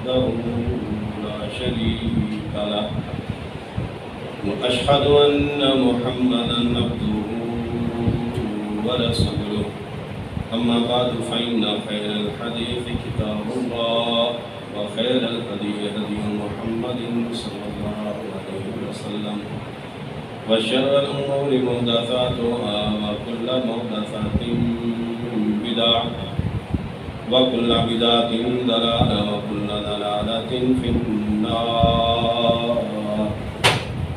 وحده لا شريك له وأشهد أن محمدا عبده ورسوله أما بعد فإن خير الحديث كتاب الله وخير الهدي هدي محمد صلى الله عليه وسلم وشر الأمور محدثاتها وكل محدثة بدعة وكل بدعة ضلالة وكل ضلالة في النار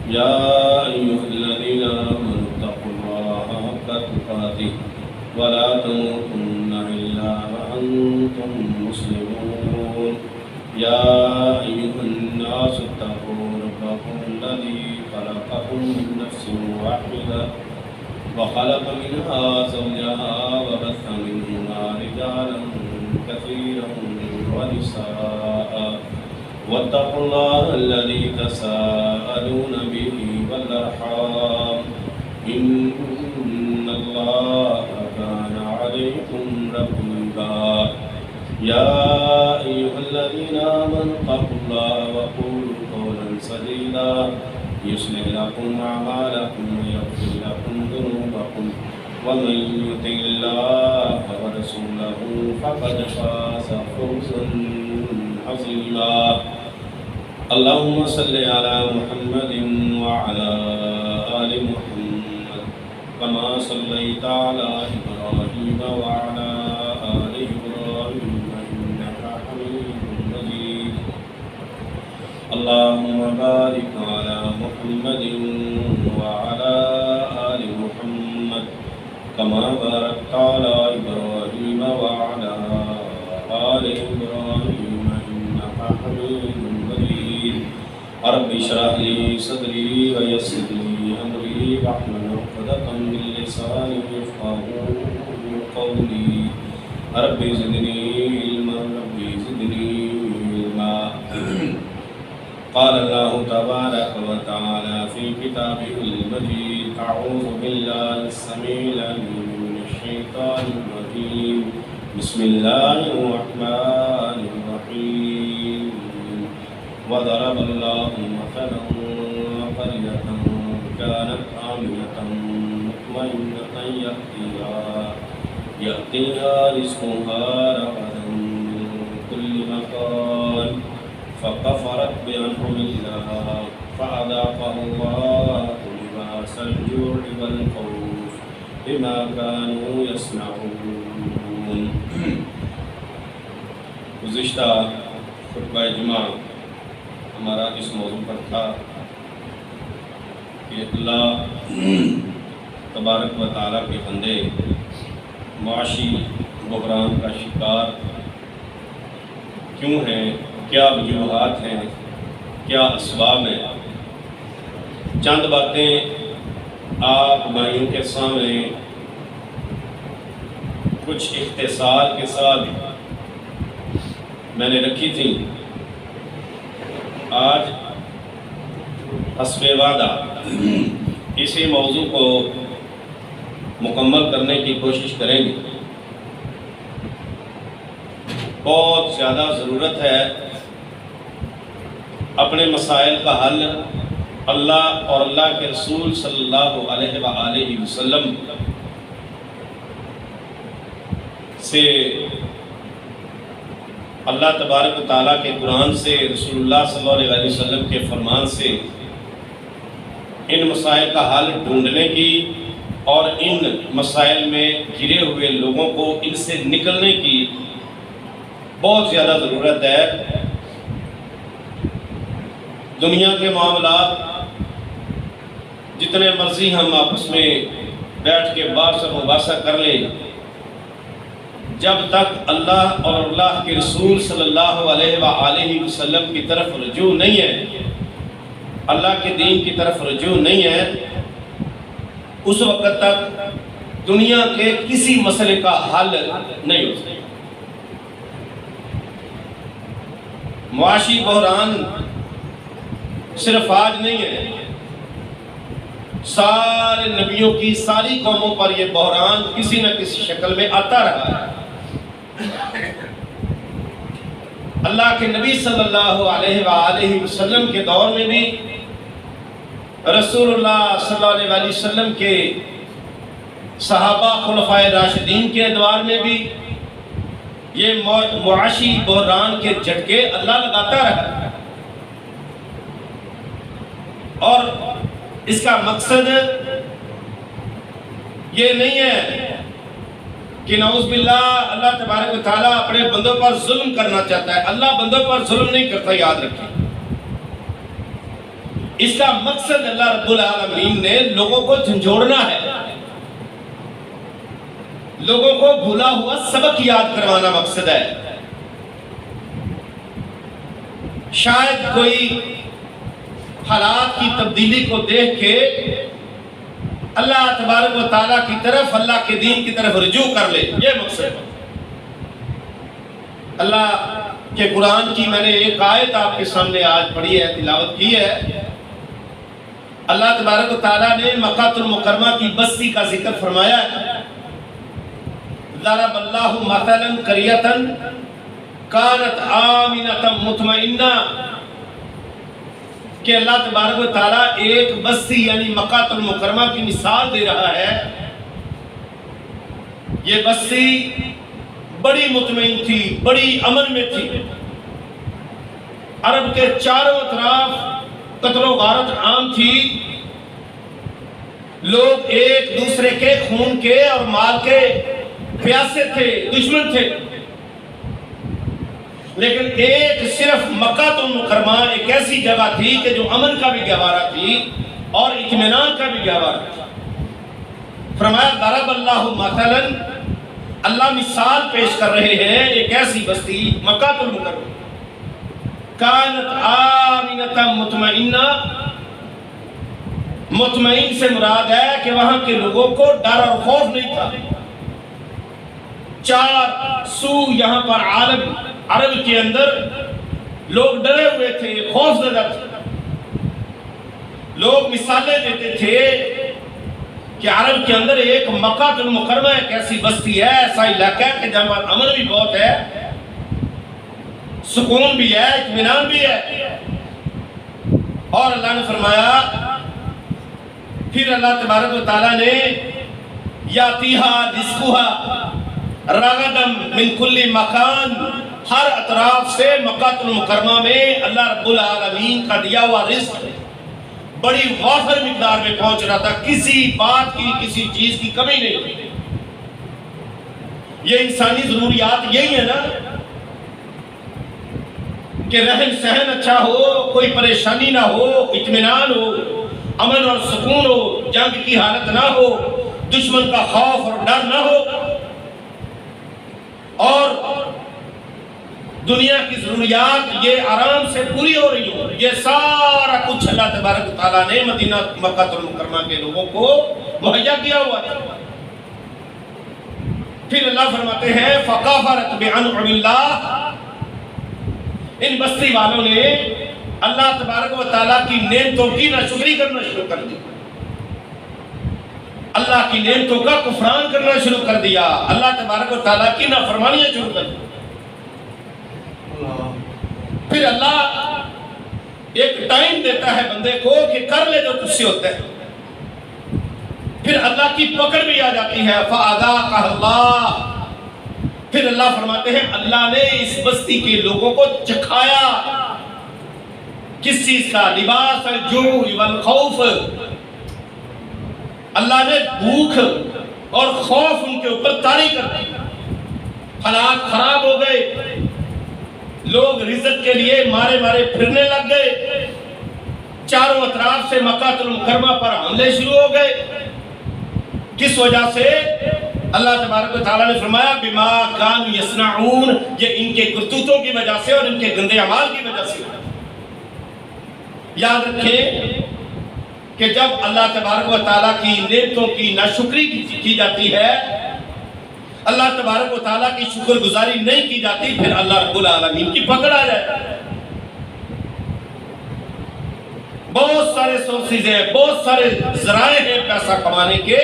يا أيها الذين آمنوا اتقوا الله حق تقاته ولا تموتن إلا وأنتم مسلمون يا أيها الناس اتقوا ربكم الذي خلقكم من نفس واحدة وخلق منها زوجها وبث منهما رجالا كثيرا ونساء واتقوا الله الذي تساءلون به والأرحام إن الله كان عليكم رقيبا يا أيها الذين آمنوا اتقوا الله وقولوا قولا سديدا يصلح لكم أعمالكم ويغفر لكم ذنوبكم ومن يطع الله ورسوله فقد فاز فوزا عظيما اللهم صل على محمد وعلى آل محمد كما صليت على إبراهيم وعلى آل إبراهيم إنك حميد مجيد اللهم بارك على محمد وعلى آل محمد كما باركت على إبراهيم وعلى آل إبراهيم إنك حميد مجيد رب اشرح لي صدري ويسر لي أمري واحلل عقدة من لساني يفقهوا قولي رب زدني علما رب زدني علما قال الله تبارك وتعالى في كتابه المجيد أعوذ بالله السميع العليم من الشيطان الرجيم بسم الله الرحمن الرحيم وضرب الله مثلا قرية كانت آمنة مطمئنة يأتيها رزقها رغدا من كل مكان فكفرت بأنعم الله فأذاقها الله لباس الجوع والخوف بما كانوا يصنعون گزشتہ خطبہ جمعہ ہمارا اس موضوع پر تھا کہ اللہ تبارک و تعالیٰ کے بندے معاشی بحران کا شکار کیوں ہیں، کیا وجوہات ہیں، کیا اسباب ہیں۔ چند باتیں آپ بھائیوں کے سامنے کچھ اختصار کے ساتھ میں نے رکھی تھی۔ آج حسب وعدہ اسی موضوع کو مکمل کرنے کی کوشش کریں گے۔ بہت زیادہ ضرورت ہے اپنے مسائل کا حل اللہ اور اللہ کے رسول صلی اللہ علیہ وآلہ وسلم سے، اللہ تبارک و تعالیٰ کے قرآن سے، رسول اللہ صلی اللہ علیہ وسلم کے فرمان سے ان مسائل کا حل ڈھونڈنے کی اور ان مسائل میں گھرے ہوئے لوگوں کو ان سے نکلنے کی بہت زیادہ ضرورت ہے۔ دنیا کے معاملات جتنے مرضی ہم آپس میں بیٹھ کے بحث و مباحثہ کر لیں، جب تک اللہ اور اللہ کے رسول صلی اللہ علیہ وآلہ وسلم کی طرف رجوع نہیں ہے، اللہ کے دین کی طرف رجوع نہیں ہے، اس وقت تک دنیا کے کسی مسئلے کا حل نہیں ہو سکتا۔ معاشی بحران صرف آج نہیں ہے، سارے نبیوں کی ساری قوموں پر یہ بحران کسی نہ کسی شکل میں آتا رہا ہے۔ اللہ کے نبی صلی اللہ علیہ وآلہ وسلم کے دور میں بھی، رسول اللہ صلی اللہ علیہ وسلم کے صحابہ خلفائے راشدین کے ادوار میں بھی یہ معاشی بحران کے جھٹکے اللہ لگاتا رہا، اور اس کا مقصد یہ نہیں ہے کہ نعوذ باللہ اللہ تبارک و تعالیٰ اپنے بندوں پر ظلم کرنا چاہتا ہے۔ اللہ بندوں پر ظلم نہیں کرتا، یاد رکھیں۔ اس کا مقصد اللہ رب العالمین نے لوگوں کو جھنجھوڑنا ہے، لوگوں کو بھولا ہوا سبق یاد کروانا مقصد ہے۔ شاید کوئی حالات کی تبدیلی کو دیکھ کے اللہ تبارک و تعالیٰ کی طرف، اللہ کے دین کی طرف رجوع کر لے، یہ مقصد ہے۔ اللہ کے قرآن کی میں نے ایک آیت آپ کے سامنے آج پڑھی ہے، تلاوت کی ہے۔ اللہ تبارک و تعالیٰ نے مکہ المکرمہ کی بستی کا ذکر فرمایا ہے۔ ضرب اللہ مثلا قریۃ کانت آمنۃ مطمئنہ، کہ اللہ تبارک و تعالیٰ ایک بستی یعنی مکہ المکرمہ کی مثال دے رہا ہے۔ یہ بستی بڑی مطمئن تھی، بڑی امن میں تھی، عرب کے چاروں طرف قتل و غارت عام تھی، لوگ ایک دوسرے کے خون کے اور مال کے پیاسے تھے، دشمن تھے، لیکن ایک صرف مکہ المکرمہ ایک ایسی جگہ تھی کہ جو امن کا بھی گہوارہ تھی اور اطمینان کا بھی گہوارہ تھی۔ فرمایا ضرب اللہ مثلا، اللہ مثال پیش کر رہے ہیں ایک ایسی بستی مکہ المکرمہ، کانت آمنۃ مطمئنہ، مطمئن سے مراد ہے کہ وہاں کے لوگوں کو ڈر اور خوف نہیں تھا۔ چار سو یہاں پر عالم عرب کے اندر لوگ ڈرے ہوئے تھے، خوف زدہ تھے۔ لوگ مثالیں دیتے تھے کہ عرب کے اندر ایک مکہ المکرمہ ایک ایسی بستی ہے، ایسا علاقہ ہے کہ جہاں امن بھی بہت ہے، سکون بھی ہے، اطمینان بھی ہے۔ اور اللہ نے فرمایا، پھر اللہ تبارک و تعالیٰ نے یاتیہا رزقہا رغدم من کل مکان، ہر اطراف سے مکہ المکرمہ میں اللہ رب العالمین کا دیا ہوا رزق بڑی وافر مقدار میں پہنچ رہا تھا، کسی بات کی، کسی چیز کی کمی نہیں تھی۔ یہ انسانی ضروریات یہی ہے نا، کہ رہن سہن اچھا ہو، کوئی پریشانی نہ ہو، اطمینان ہو، امن اور سکون ہو، جنگ کی حالت نہ ہو، دشمن کا خوف اور ڈر نہ ہو، اور دنیا کی ضروریات یہ آرام سے پوری ہو رہی ہو۔ یہ سارا کچھ اللہ تبارک و تعالیٰ نے مدینہ مکہ المکرمہ کے لوگوں کو مہیا کیا ہوا ہے۔ پھر اللہ فرماتے ہیں فَكَفَرَتْ بِأَنْعُمِ اللَّهِ، ان بستی والوں نے اللہ تبارک و تعالیٰ کی نعمتوں کی ناشکری کرنا شروع کر دی، اللہ کی نعمتوں کا کفران کرنا شروع کر دیا، اللہ تبارک و تعالیٰ کی نافرمانیاں شروع کر دی۔ پھر اللہ ایک ٹائم دیتا ہے بندے کو کہ کر لے جو تجھ سے ہوتا ہے، پھر اللہ کی پکڑ بھی آ جاتی ہے، فَأَذَاقَهَا اللَّهُ، پھر اللہ فرماتے ہیں اللہ نے اس بستی کے لوگوں کو چکھایا، کس چیز کا؟ لباس الجوع والخوف، اللہ نے بھوک اور خوف ان کے اوپر طاری کر دی، حالات خراب ہو گئے، لوگ رزق کے لیے مارے مارے پھرنے لگ گئے، چاروں اطراف سے مکہ المکرمہ پر حملے شروع ہو گئے۔ کس وجہ سے؟ اللہ تبارک و تعالیٰ نے فرمایا بما کانوا یصنعون، یہ ان کے کرتوتوں کی وجہ سے اور ان کے گندے اعمال کی وجہ سے۔ یاد رکھیں کہ جب اللہ تبارک و تعالیٰ کی نعمتوں کی ناشکری کی جاتی ہے، اللہ تبارک و تعالیٰ کی شکر گزاری نہیں کی جاتی، پھر اللہ رب العالمین کی پکڑ آ جائے۔ بہت سارے سورسز ہیں، بہت سارے ذرائع ہیں پیسہ کمانے کے،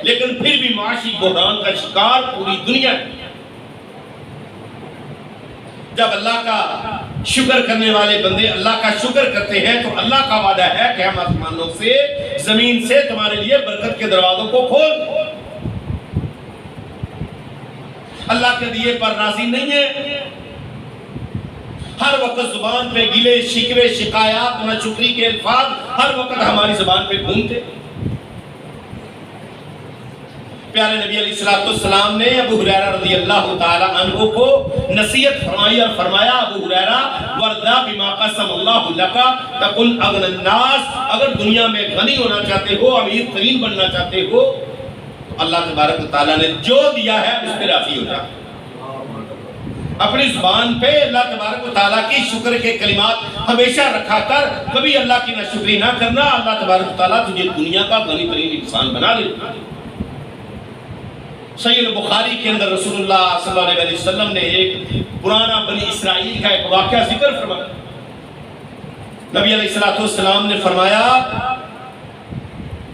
لیکن پھر بھی معاشی بحران کا شکار پوری دنیا ہے۔ جب اللہ کا شکر کرنے والے بندے اللہ کا شکر کرتے ہیں تو اللہ کا وعدہ ہے کہ ہم آسمانوں سے زمین سے تمہارے لیے برکت کے دروازوں کو کھول دیں۔ اللہ کے دیے پر راضی نہیں ہے، ہر وقت زبان پہ گلے شکوے شکایات ناشکری کے الفاظ ہر وقت ہماری زبان پہ گھومتے۔ پیارے نبی علیہ السلام نے ابو ہریرہ رضی اللہ تعالی عنہ کو نصیحت فرمائی اور فرمایا، ابو ہریرہ وَرْضَ بِمَا قَسَمَ اللَّهُ لَكَ تَكُنْ أَغْنَى النَّاسِ، اگر دنیا میں غنی ہونا چاہتے ہو، امیر ترین بننا چاہتے ہو تو اللہ تبارک و تعالیٰ نے جو دیا ہے اس پہ راضی ہو جا۔ اپنی زبان پہ اللہ تبارک و تعالیٰ کی شکر کے کلمات ہمیشہ رکھا کر، کبھی اللہ کی ناشکری نہ کرنا، اللہ تبارک و تعالیٰ تجھے دنیا کا غنی ترین انسان بنا لے۔ صحیح البخاری کے اندر رسول اللہ صلی اللہ علیہ وسلم نے ایک پرانا بنی اسرائیل کا ایک واقعہ ذکر فرمایا۔ نبی علیہ السلام نے فرمایا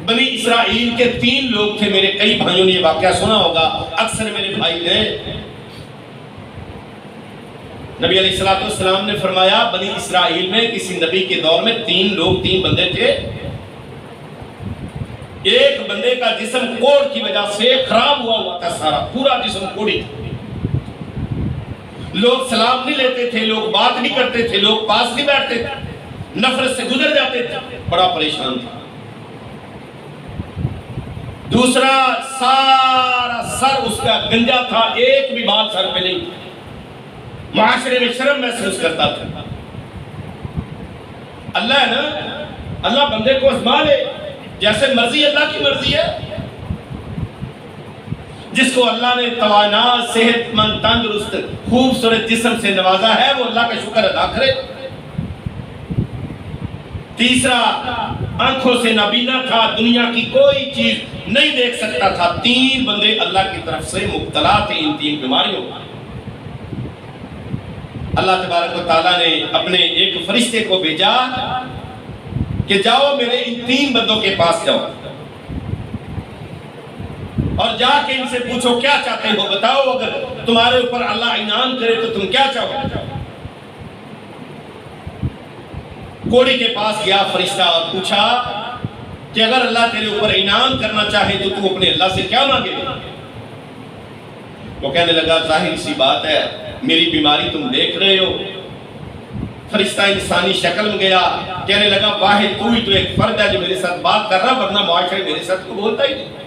بنی اسرائیل کے 3 لوگ تھے، میرے کئی بھائیوں نے یہ واقعہ سنا ہوگا، اکثر میرے بھائی نے۔ نبی علیہ السلام نے فرمایا بنی اسرائیل میں کسی نبی کے دور میں 3 بندے تھے۔ ایک بندے کا جسم کوڑ کی وجہ سے خراب ہوا تھا، سارا پورا جسم کوڑی تھا، لوگ سلام نہیں لیتے تھے، لوگ بات نہیں کرتے تھے، لوگ پاس نہیں بیٹھتے تھے، نفرت سے گزر جاتے تھے، بڑا پریشان تھا۔ دوسرا سارا سر اس کا گنجا تھا، ایک بھی بال سر پہ نہیں تھا، معاشرے میں شرم محسوس کرتا تھا۔ اللہ ہے نا، اللہ بندے کو آزما لے، جیسے مرضی اللہ کی مرضی ہے۔ جس کو اللہ نے توانا صحت مند تندرست خوبصورت جسم سے نوازا ہے وہ اللہ کا شکر ادا کرے۔ تیسرا آنکھوں سے نابینا تھا، دنیا کی کوئی چیز نہیں دیکھ سکتا تھا۔ 3 بندے اللہ کی طرف سے مبتلا تھے ان 3 بیماریوں۔ اللہ تبارک و تعالیٰ نے اپنے ایک فرشتے کو بھیجا کہ جاؤ میرے ان 3 بندوں کے پاس جاؤ اور جا کے ان سے پوچھو کیا چاہتے ہو، بتاؤ اگر تمہارے اوپر اللہ انعام کرے تو تم کیا چاہو۔ کوڑی کے پاس گیا فرشتہ اور پوچھا کہ اگر اللہ تیرے اوپر انعام کرنا چاہے تو تو اپنے اللہ سے کیا مانگے؟ وہ کہنے لگا ظاہر سی بات ہے، میری بیماری تم دیکھ رہے ہو۔ فرشتہ انسانی شکل میں گیا، کہنے لگا واحد تو ہی تو ایک فرد ہے جو میرے ساتھ بات کر رہا، ورنہ معاشرے میرے ساتھ کو بولتا ہی نہیں۔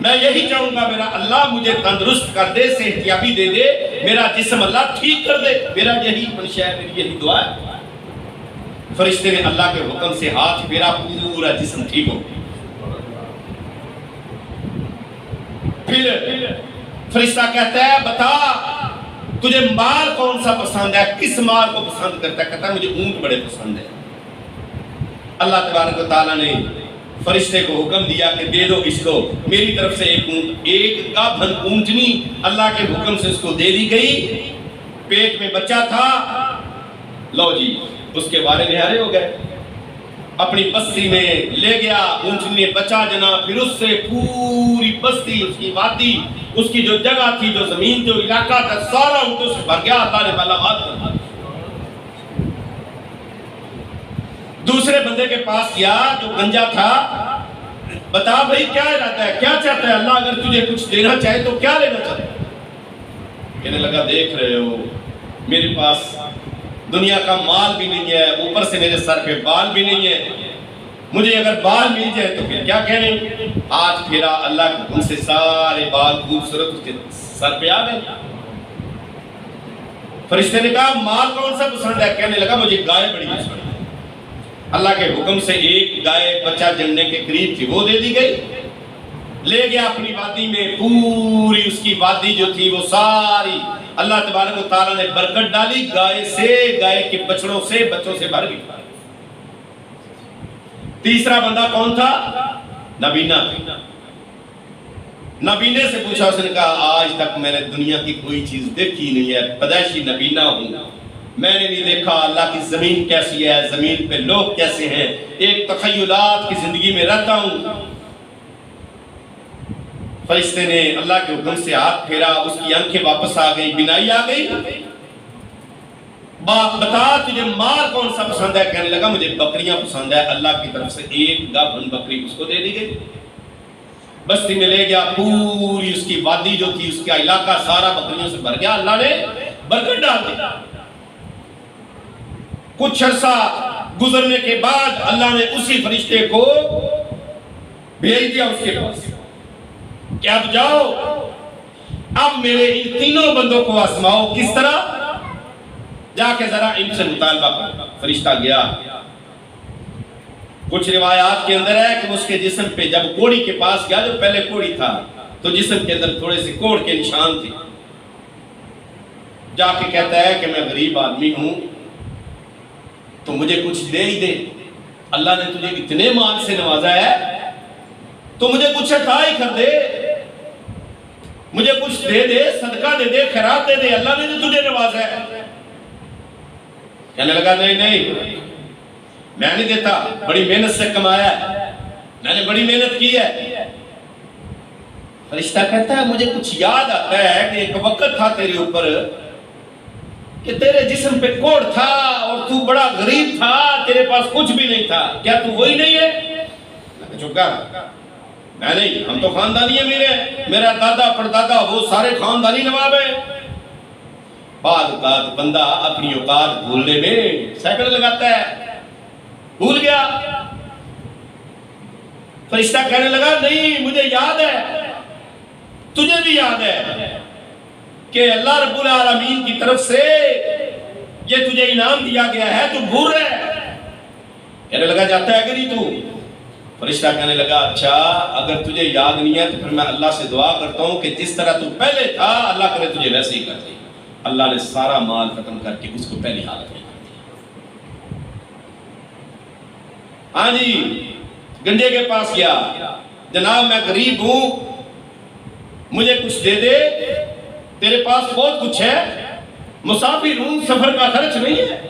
میں یہی چاہوں گا میرا اللہ مجھے تندرست کر دے، صحتیابی دے دے، میرا جسم اللہ ٹھیک کر دے، میرا یہی منشا ہے، میری یہی دعا ہے۔ فرشتے نے اللہ کے حکم سے ہاتھ پھیرا، پورا جسم ٹھیک ہو۔ پھر فرشتہ کہتا ہے بتا تجھے مال کون سا پسند ہے، کس مال کو پسند کرتا ہے؟ کہتا ہے مجھے اونٹ بڑے پسند ہیں۔ اللہ تبارک و تعالیٰ نے فرشتے کو حکم دیا کہ دے دو اس کو، میری طرف سے ایک اونٹ، ایک گابھن اونٹنی اللہ کے حکم سے اس کو دے دی گئی۔ پیٹ میں بچہ تھا، لو جی اس کے بارے نہارے ہو گئے، اپنی بستی میں لے گیا، اونٹنی نے بچہ جنا، پھر اس سے پوری بستی، اس کی وادی، اس کی جو جگہ تھی، جو زمین، جو علاقہ تھا، سارا اونٹوں سے بھر گیا۔ اللہ نے بالا بات کر دی۔ دوسرے بندے کے پاس گیا جو گنجا تھا، بتا بھائی کیا ارادہ ہے، کیا چاہتا ہے اللہ، اگر تجھے کچھ دینا چاہے تو کیا لینا چاہتا ہے؟ کہنے لگا دیکھ رہے ہو میرے پاس دنیا کا مال بھی نہیں ہے، اوپر سے میرے سر پہ بال بھی نہیں ہے، مجھے اگر بال مل جائے تو پھر کیا کہنے؟ آج پھیرا اللہ کے حکم سے سارے بال خوبصورت اس کے سر پہ آ گئے۔ فرشتے نے کہا مال کون سا پسند ہے؟ کہنے لگا مجھے گائے بڑی پسند ہے۔ اللہ کے حکم سے ایک گائے بچہ جننے کے قریب تھی، وہ دے دی گئی۔ لے گیا اپنی وادی میں، پوری اس کی وادی جو تھی وہ ساری اللہ تبارک و تعالیٰ نے برکت ڈالی، گائے سے، گائے کے بچڑوں سے، بچوں سے بھر گئی۔ تیسرا بندہ کون تھا؟ نابینا۔ نابینے سے پوچھا، اس نے کہا آج تک میں نے دنیا کی کوئی چیز دیکھی نہیں ہے، پیدائشی نابینا ہوں، میں نے نہیں دیکھا اللہ کی زمین کیسی ہے، زمین پہ لوگ کیسے ہیں، ایک تخیلات کی زندگی میں رہتا ہوں۔ فرشتے نے اللہ کے حکم سے ہاتھ پھیرا، اس کی آنکھیں واپس آ گئی، بینائی آ گئی۔ بتا تجھے مال کون سا پسند ہے؟ کہنے لگا مجھے بکریاں پسند ہے۔ اللہ کی طرف سے ایک گابھن بکری اس کو دے دی گئی۔ بستی میں لے گیا، پوری اس کی وادی جو تھی، اس کا علاقہ سارا بکریوں سے بھر گیا۔ اللہ نے برکت ڈال دی۔ کچھ عرصہ گزرنے کے بعد اللہ نے اسی فرشتے کو بھیج دیا اس کے پاس کہ اب جاؤ، اب میرے ان تینوں بندوں کو آزماؤ۔ کس طرح؟ جا کے ذرا ان سے مطالبہ کرو۔ فرشتہ گیا۔ کچھ روایات کے اندر ہے کہ اس کے جسم پہ جب کوڑی کے پاس گیا، جو پہلے کوڑی تھا تو جسم کے اندر تھوڑے سے کوڑ کے نشان تھے۔ جا کے کہتا ہے کہ میں غریب آدمی ہوں تو مجھے کچھ دے ہی دے، اللہ نے تجھے اتنے مال سے نوازا ہے تو مجھے کچھ عطا ہی کر دے، مجھے کچھ دے دے، صدقہ دے دے، خیرات دے دے، اللہ نے جو تجھے نوازا ہے۔ کہنے لگا نہیں نہیں، میں نہیں دیتا، بڑی محنت سے کمایا ہے، میں نے بڑی محنت کی ہے۔ فرشتہ کہتا ہے مجھے کچھ یاد آتا ہے کہ ایک وقت تھا تیرے اوپر کہ تیرے جسم پہ کوڑ تھا اور تو بڑا غریب تھا، تیرے پاس کچھ بھی نہیں تھا، کیا تو وہی نہیں ہے؟ چکا میں نہیں، ہم تو خاندانی امیر ہیں، میرا دادا پردادا وہ سارے خاندانی نواب ہیں۔ بعض اوقات بندہ اپنی اوقات بھولنے میں سیکنڈ لگاتا ہے، بھول گیا۔ فرشتہ کہنے لگا نہیں، مجھے یاد ہے، تجھے بھی یاد ہے کہ اللہ رب العالمین کی طرف سے یہ تجھے انعام دیا گیا ہے، تو بھول رہے۔ کہنے لگا جاتا ہے گری تو؟ فرشتہ کہنے لگا اچھا اگر تجھے یاد نہیں ہے تو پھر میں اللہ سے دعا کرتا ہوں کہ جس طرح تو پہلے تھا اللہ کرے تجھے ویسے ہی کر دے۔ اللہ نے سارا مال ختم کر کے اس کو پہلی حالت میں کر دیا۔ ہاں جی، گنجے کے پاس گیا، جناب میں غریب ہوں، مجھے کچھ دے دے، تیرے پاس بہت کچھ ہے، مسافر ہوں، سفر کا خرچ نہیں ہے،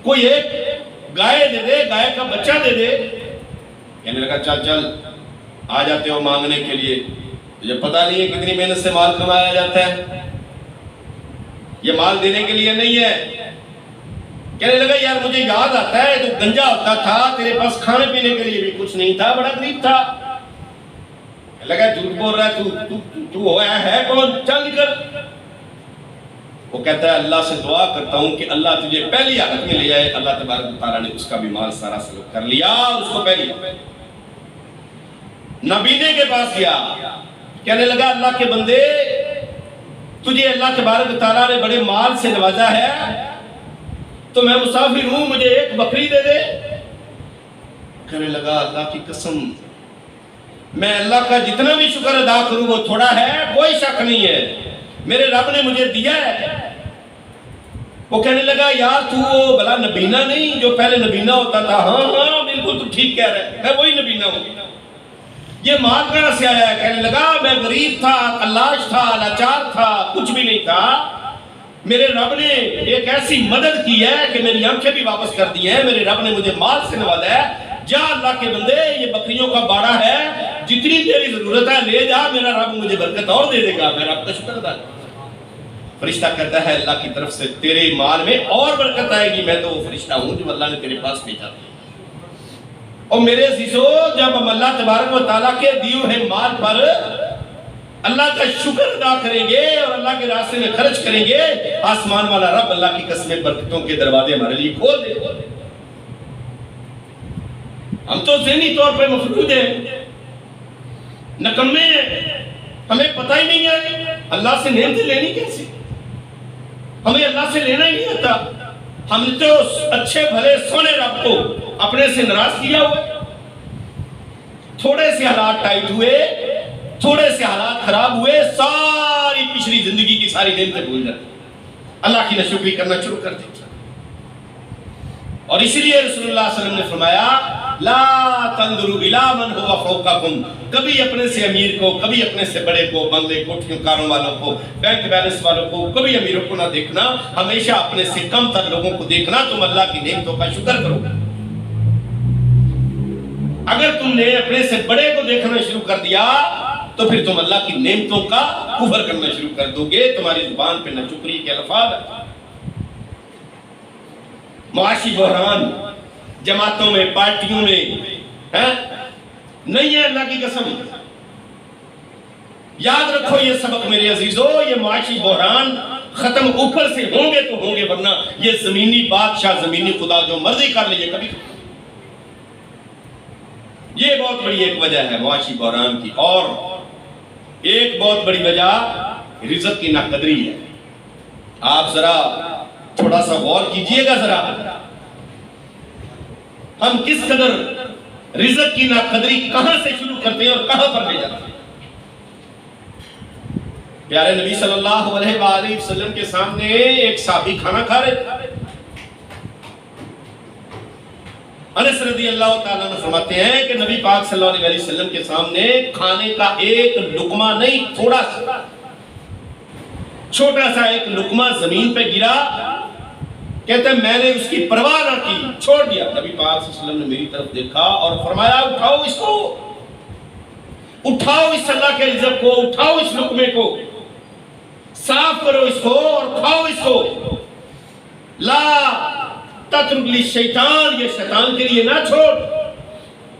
کوئی ایک گائے دے دے، گائے کا بچہ دے دے۔ کہنے لگا چل چل، آ جاتے ہو مانگنے کے لیے، تجھے پتہ نہیں ہے کتنی محنت سے مال کمایا جاتا ہے، یہ مال دینے کے لیے نہیں ہے۔ کہنے لگا یار مجھے یاد آتا ہے تو گنجا ہوتا تھا، تیرے پاس کھانے پینے کے لیے بھی کچھ نہیں تھا، بڑا غریب تھا۔ کہنے لگا جھوٹ بول رہا ہے تو ہوا ہے کون؟ چل نکل۔ وہ کہتا ہے اللہ سے دعا کرتا ہوں کہ اللہ تجھے پہلی حالت میں لے جائے۔ اللہ تبارک و تعالیٰ نے اس کا بھی مال سارا سلب کر لیا، اس کو پہلی نبینے کے پاس گیا، کہنے لگا اللہ کے بندے تجھے اللہ تبارک و تعالیٰ نے بڑے مال سے نوازا ہے تو میں مسافر ہوں، مجھے ایک بکری دے دے۔ کہنے لگا اللہ کی قسم میں اللہ کا جتنا بھی شکر ادا کروں وہ تھوڑا ہے، کوئی شک نہیں ہے، میرے رب نے مجھے دیا ہے۔ وہ کہنے لگا یار تو وہ بلا نبینا نہیں جو پہلے نبینا ہوتا تھا؟ ہاں ہاں بالکل تو ٹھیک کہہ رہا ہے، میں وہی نبینا ہوں۔ یہ مال کہاں سے آیا ہے؟ کہنے لگا میں غریب تھا، قلاش تھا، لاچار تھا، کچھ بھی نہیں تھا، میرے رب نے ایک ایسی مدد کی ہے کہ میری آنکھیں بھی واپس کر دی ہیں، میرے رب نے مجھے مال سے نوازا ہے۔ جا اللہ کے بندے، یہ بکریوں کا باڑا ہے، جتنی تیری ضرورت ہے لے جا، میرا رب مجھے برکت اور دے دے گا، میں رب کا شکر ادا کروں۔ فرشتہ کہتا ہے اللہ کی طرف سے تیرے مال میں اور برکت آئے گی، میں تو وہ فرشتہ ہوں جو اللہ نے تیرے پاس بھیجا۔ اور میرے عزیزو جب ہم اللہ تبارک و تعالیٰ کے دیے ہوئے مال پر اللہ کا شکر ادا کریں گے اور اللہ کے راستے میں خرچ کریں گے، آسمان والا رب اللہ کی قسمیں برکتوں کے دروازے ہمارے لیے کھول دے۔ ہم تو ذہنی طور پہ مفلوج ہیں، نکمے ہیں، ہمیں پتہ ہی نہیں ہے اللہ سے نعمتیں لینی کیسی، ہمیں اللہ سے لینا ہی نہیں آتا۔ ہم نے تو اچھے بھلے سونے رب کو اپنے سے ناراض کیا ہوا، تھوڑے سے حالات ٹائٹ ہوئے، تھوڑے سے حالات خراب ہوئے، ساری پچھلی زندگی کی ساری نعمتیں بھول جاتے، اللہ کی ناشکری کرنا شروع کر دیتے۔ اور اسی لیے رسول اللہ صلی اللہ علیہ وسلم نے فرمایا لا تنظروا الی من هو فوقکم، کبھی اپنے سے امیر کو، کبھی اپنے سے بڑے کو، بنگلے کوٹھیوں کاروں والوں کو، بینک بیلنس والوں کو، کبھی امیروں کو نہ دیکھنا، ہمیشہ اپنے سے کم تر لوگوں کو دیکھنا، تم اللہ کی نعمتوں کا شکر کرو گے۔ اگر تم نے اپنے سے بڑے کو دیکھنا شروع کر دیا تو پھر تم اللہ کی نعمتوں کا کفر کرنا شروع کر دو گے. تمہاری زبان پہ ناشکری کے الفاظ. معاشی بحران جماعتوں میں، پارٹیوں میں نہیں ہے، اللہ کی قسم. یاد رکھو یہ سبق میرے عزیزو، یہ معاشی بحران ختم اوپر سے ہوں گے تو ہوں گے، ورنہ یہ زمینی بادشاہ، زمینی خدا جو مرضی کر لیجئے کبھی. یہ بہت بڑی ایک وجہ ہے معاشی بحران کی. اور ایک بہت بڑی وجہ رزق کی ناقدری ہے. آپ ذرا تھوڑا سا غور کیجئے گا ذرا، ہم کس قدر رزق کی ناقدری کہاں سے شروع کرتے ہیں اور کہاں پر لے جاتے ہیں. پیارے نبی صلی اللہ علیہ وآلہ وسلم کے سامنے ایک صحابی کھانا کھا رہے تھے. انس رضی اللہ تعالیٰ عنہ فرماتے ہیں کہ نبی پاک صلی اللہ علیہ وسلم کے سامنے کھانے کا ایک لقمہ نہیں، تھوڑا سا چھوٹا سا ایک لقمہ زمین پہ گرا. کہتے ہیں میں نے اس کی پرواہ نہ کی، چھوڑ دیا. نبی پاک صلی اللہ علیہ وسلم نے میری طرف دیکھا اور فرمایا اٹھاؤ اس کو، اٹھاؤ اس اللہ کے رزق کو، اٹھاؤ اس لقمے کو، صاف کرو اس کو اور کھاؤ اس کو. لا تترک للشیطان، یہ شیطان کے لیے نہ چھوڑ،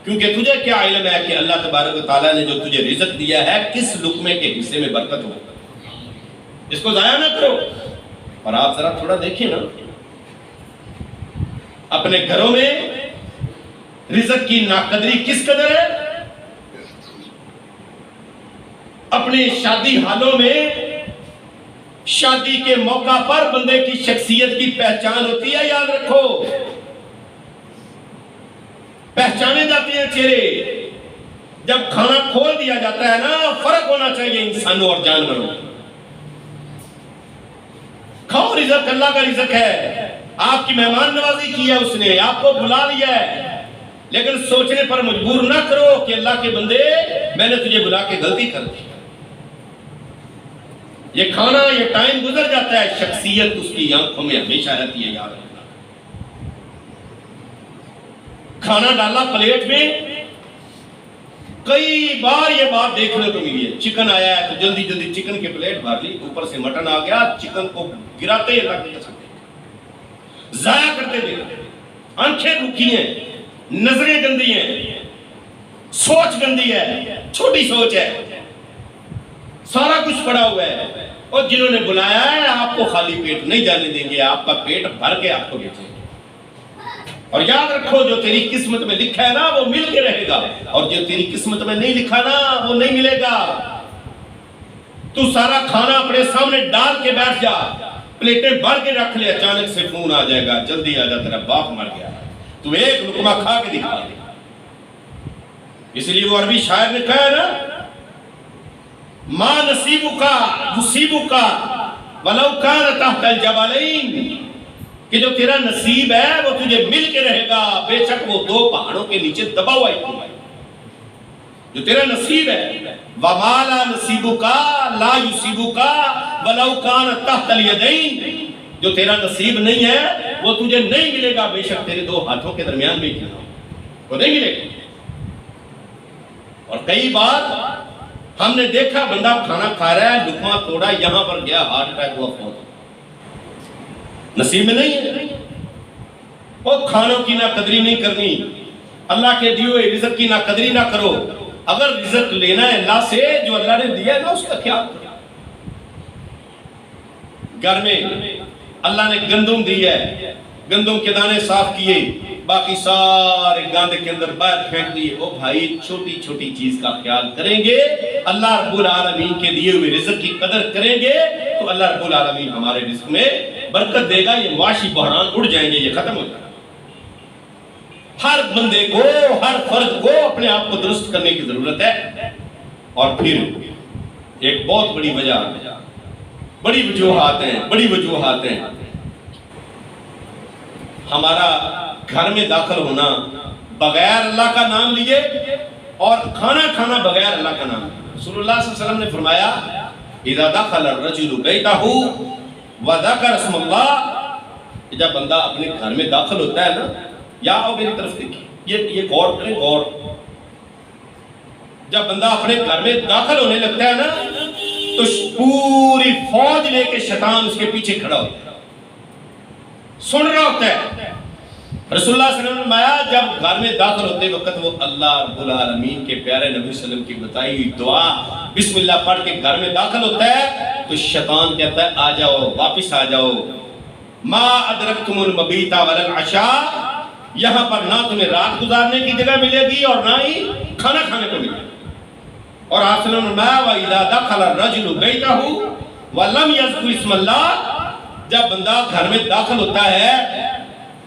کیونکہ تجھے کیا علم ہے کہ اللہ تبارک و تعالیٰ نے جو تجھے رزق دیا ہے کس لقمے کے حصے میں برکت ہو، اس کو ضائع نہ کرو. اور آپ ذرا تھوڑا دیکھیں نا اپنے گھروں میں رزق کی ناقدری کس قدر ہے. اپنے شادی حالوں میں شادی کے موقع پر بندے کی شخصیت کی پہچان ہوتی ہے. یاد رکھو پہچانے جاتے ہیں چہرے. جب کھانا کھول دیا جاتا ہے نا، فرق ہونا چاہیے انسانوں اور جانوروں. کھاؤ، رزق اللہ کا رزق ہے. آپ کی مہمان نوازی کی ہے اس نے، آپ کو بلا لیا ہے، لیکن سوچنے پر مجبور نہ کرو کہ اللہ کے بندے میں نے تجھے بلا کے غلطی کر دی. یہ کھانا، یہ ٹائم گزر جاتا ہے، شخصیت اس کی آنکھوں میں ہمیشہ رہتی ہے. یاد رکھنا کھانا ڈالا پلیٹ میں، کئی بار یہ بات دیکھنے کو ملی ہے. چکن آیا ہے تو جلدی جلدی چکن کی پلیٹ بھر لی، اوپر سے مٹن آ گیا، چکن کو گراتے ہی رکھ دیا، ضائع کرتے دے. آنکھیں رکھی ہیں، نظریں گندی ہیں، سوچ گندی ہے، چھوٹی سوچ ہے، سارا کچھ پڑا ہوا ہے. اور جنہوں نے بلایا ہے آپ کو خالی پیٹ نہیں جانے دیں گے، آپ کا پیٹ بھر کے آپ کو بھیجیں گے. اور یاد رکھو جو تیری قسمت میں لکھا ہے نا وہ مل کے رہے گا، اور جو تیری قسمت میں نہیں لکھا نا وہ نہیں ملے گا. تو سارا کھانا اپنے سامنے ڈال کے بیٹھ جا، پلیٹیں بھر کے رکھ لے، اچانک سے فون آ جائے گا، جلدی آ جا تیرا باپ مر گیا. تو ایک لقمہ کھا کے دکھا دے. اس لیے وہ عربی شاعر نے کہا ہے نا، ما نصیبک مصیبک ولو کان تحت الجبلین، کہ جو تیرا نصیب ہے وہ تجھے مل کے رہے گا، بے شک وہ دو پہاڑوں کے نیچے دبا ہوا ہی تم ہے. جو تیرا نصیب ہے، وما لا نصیبک لا یصیبک ولو کان تحت الیدین، جو تیرا نصیب نہیں ہے وہ تجھے نہیں ملے گا، بے شک تیرے دو ہاتھوں کے درمیان بھی کیوں نہ ہو، وہ نہیں ملے گا. اور کئی بار ہم نے دیکھا بندہ کھانا کھا رہا ہے، لقمہ توڑا، یہاں پر گیا، ہارٹ اٹیک ہوا، فوت. نصیب میں نہیں ہے. وہ کھانوں کی ناقدری نہیں کرنی، اللہ کے دیے ہوئے رزق کی ناقدری نہ کرو. اگر رزق لینا ہے اللہ سے، جو اللہ نے دیا ہے نا اس کا خیال کرو. گھر میں اللہ نے گندم دی ہے، گندم کے دانے صاف کیے، باقی سارے گاندے کے اندر باہر پھینک دیے. وہ بھائی چھوٹی چھوٹی چیز کا خیال کریں گے، اللہ رب العالمین کے دیے ہوئے رزق کی قدر کریں گے تو اللہ رب العالمین ہمارے رزق میں برکت دے گا. یہ معاشی بحران اڑ جائیں گے، یہ ختم ہو جائے گا. ہر بندے کو، ہر فرد کو اپنے آپ کو درست کرنے کی ضرورت ہے. اور پھر ایک بہت بڑی وجہ، بڑی وجوہات ہیں. ہمارا گھر میں داخل ہونا بغیر اللہ کا نام لیے اور کھانا کھانا بغیر اللہ کا نام لیے. رسول اللہ صلی اللہ علیہ وسلم نے فرمایا اذا دخل الرجل بیتہ وذکر اسم اللہ، جب بندہ اپنے گھر میں داخل ہوتا ہے نا، یا میری طرف دیکھیں، یہ غور کریں، غور. جب بندہ اپنے گھر میں داخل ہونے لگتا ہے نا تو پوری فوج لے کے شیطان اس کے پیچھے کھڑا ہوتا ہے، سن رہا ہوتا ہے۔ رسول اللہ صلی اللہ علیہ وسلم نے فرمایا جب گھر میں داخل ہوتے وقت وہ اللہ رب العالمین کے پیارے نبی صلی اللہ علیہ وسلم کی بتائی ہوئی دعا بسم اللہ پڑھ کے گھر میں داخل ہوتا ہے تو شیطان کہتا ہے آ جاؤ، واپس آ جاؤ، ما ادرکتم المبیت ولا العشاء، یہاں پر نہ تمہیں رات گزارنے کی جگہ ملے گی اور نہ ہی کھانا کھانے کو ملے گی۔ اور آپ صلی اللہ علیہ وسلم وَإِذَا دَخَلَ الرَّجُلُ بَيْتَهُ وَلَمْ يَذْكُرِ اسْمَ اللَّهِ، جب بندہ گھر میں داخل ہوتا ہے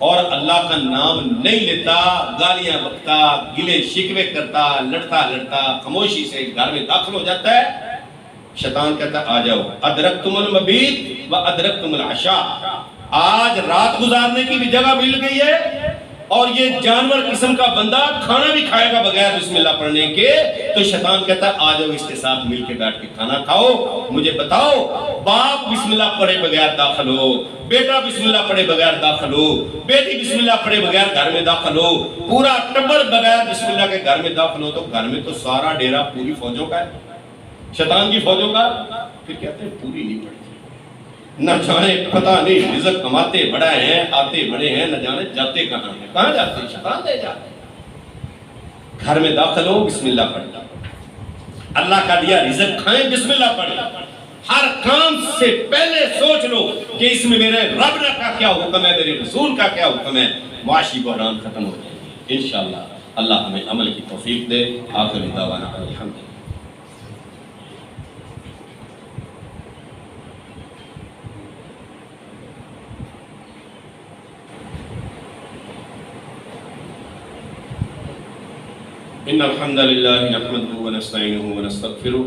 اور اللہ کا نام نہیں لیتا، گالیاں بکتا، گلے شکوے کرتا، لڑتا خاموشی سے گھر میں داخل ہو جاتا ہے، شیطان کہتا ہے آ جاؤ، ادرکتم المبیت و ادرکتم العشاء، آج رات گزارنے کی بھی جگہ مل گئی ہے اور یہ جانور قسم کا بندہ کھانا بھی کھائے گا بغیر بسم اللہ پڑھنے کے۔ تو شیطان کہتا ہے آ جاؤ اس کے ساتھ مل کے بیٹھ کے کھانا کھاؤ، مجھے بتاؤ باپ بسم اللہ پڑھے بغیر داخل ہو، بیٹا بسم اللہ پڑھے بغیر داخل ہو، بیٹی بسم اللہ پڑھے بغیر گھر میں داخل ہو، پورا ٹبر بغیر بسم اللہ کے گھر میں داخل ہو، تو گھر میں تو سارا ڈیرا پوری فوجوں کا ہے، شیطان کی فوجوں کا۔ پھر کہتے ہیں پوری نہیں پڑتی، نہ جانے پتہ نہیں رزق کماتے بڑا ہیں، آتے بڑے ہیں، نہ جانے جاتے کہاں ہیں، کہاں جاتے ہیں، شیطان لے جاتے ہیں۔ گھر میں داخل ہو بسم اللہ پڑھنا، اللہ کا دیا رزق کھائیں بسم اللہ پڑھنا، ہر کام سے پہلے سوچ لو کہ اس میں میرے رب کا کیا حکم ہے، میرے رسول کا کیا حکم ہے، معاشی بحران ختم ہو جائے گی انشاءاللہ۔ اللہ ہمیں عمل کی توفیق دے۔ آخر دعوانا الحمدللہ۔ إن الحمد لله نحمده ونستعينه ونستغفره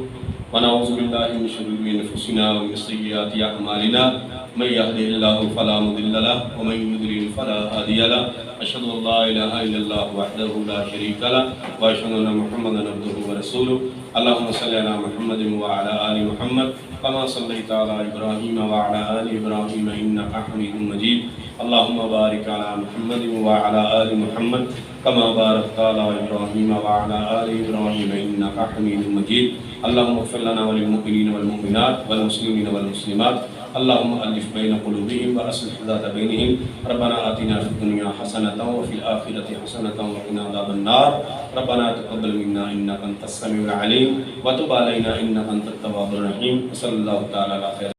ونعوذ بالله من شرور أنفسنا ومن سيئات أعمالنا من يهده الله فلا مضل له ومن يضلل فلا هادي له أشهد أن لا إله إلا الله وحده لا شريك له وأشهد أن محمدا عبده ورسوله اللهم صل على محمد وعلى آل محمد كما صليت على إبراهيم وعلى آل إبراهيم إنك حميد مجيد اللهم بارك على محمد وعلى آل محمد كما باركت على إبراهيم وعلى آل إبراهيم إنك حميد مجيد اللهم اغفر لنا وللمؤمنين والمؤمنات والمسلمين والمسلمات اللهم ألف بين قلوبهم وأصلح ذات بينهم ربنا آتنا في الدنيا حسنة وفي الآخرة حسنة وقنا عذاب النار ربنا تقبل منا إنك أنت السميع العليم وتب علينا إنك أنت التواب الرحيم وصلى الله تعالى على خير